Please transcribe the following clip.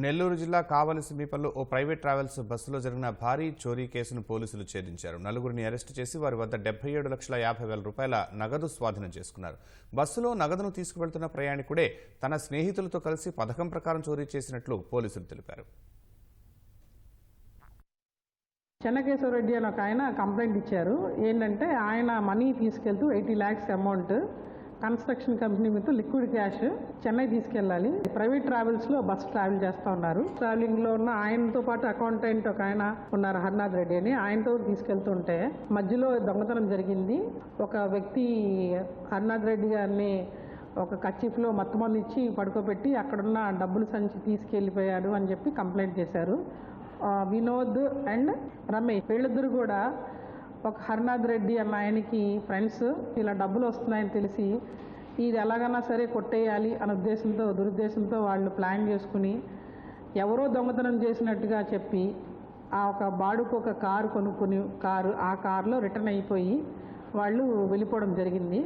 నెల్లూరు జిల్లా కావలి సమీపంలో ఓ private travels బస్సులో జరిగిన భారీ చోరీ కేసును పోలీసులు ఛేదించారు. నలుగురిని అరెస్టు చేసి వారి వద్ద 77,50,000 రూపాయల నగదు స్వాధీనం చేసుకున్నారు. బస్సులో నగదును తీసుకువెళ్తున్న ప్రయాణికుడే తన స్నేహితులతో కలిసి పథకం ప్రకారం చోరీ చేసినట్లు పోలీసులు తెలిపారు. చెన్నకేశవరెడ్డి అని ఒక ఆయన కంప్లైంట్ ఇచ్చారు. ఏంటంటే ఆయన మనీ తీసుకెళ్తూ 80 lakhs అమౌంట్ కన్స్ట్రక్షన్ కంపెనీ మీద లిక్విడ్ క్యాష్ చెన్నై తీసుకెళ్ళాలి. ప్రైవేట్ ట్రావెల్స్లో బస్సు ట్రావెల్ చేస్తూ ఉన్నారు. ట్రావెలింగ్లో ఉన్న ఆయనతో పాటు అకౌంటెంట్ ఒక ఆయన ఉన్నారు, హర్నాథ్ రెడ్డి అని, ఆయనతో తీసుకెళ్తుంటే మధ్యలో దొంగతనం జరిగింది. ఒక వ్యక్తి హర్నాథ్ రెడ్డి గారిని ఒక కచ్చిఫ్లో మత్తమంది ఇచ్చి పడుకోబెట్టి అక్కడున్న డబ్బులు సంచి తీసుకెళ్ళిపోయాడు అని చెప్పి కంప్లైంట్ చేశారు. వినోద్ అండ్ రమేష్ వీళ్ళిద్దరు కూడా ఒక హర్నాథ్ రెడ్డి అన్న ఆయనకి ఫ్రెండ్స్. ఇలా డబ్బులు వస్తున్నాయని తెలిసి ఇది ఎలాగైనా సరే కొట్టేయాలి అనే దురుద్దేశంతో వాళ్ళు ప్లాన్ చేసుకుని ఎవరో దొంగతనం చేసినట్టుగా చెప్పి ఒక బాడుకు ఒక కారు కొనుక్కుని ఆ కారులో రిటర్న్ అయిపోయి వాళ్ళు వెళ్ళిపోవడం జరిగింది.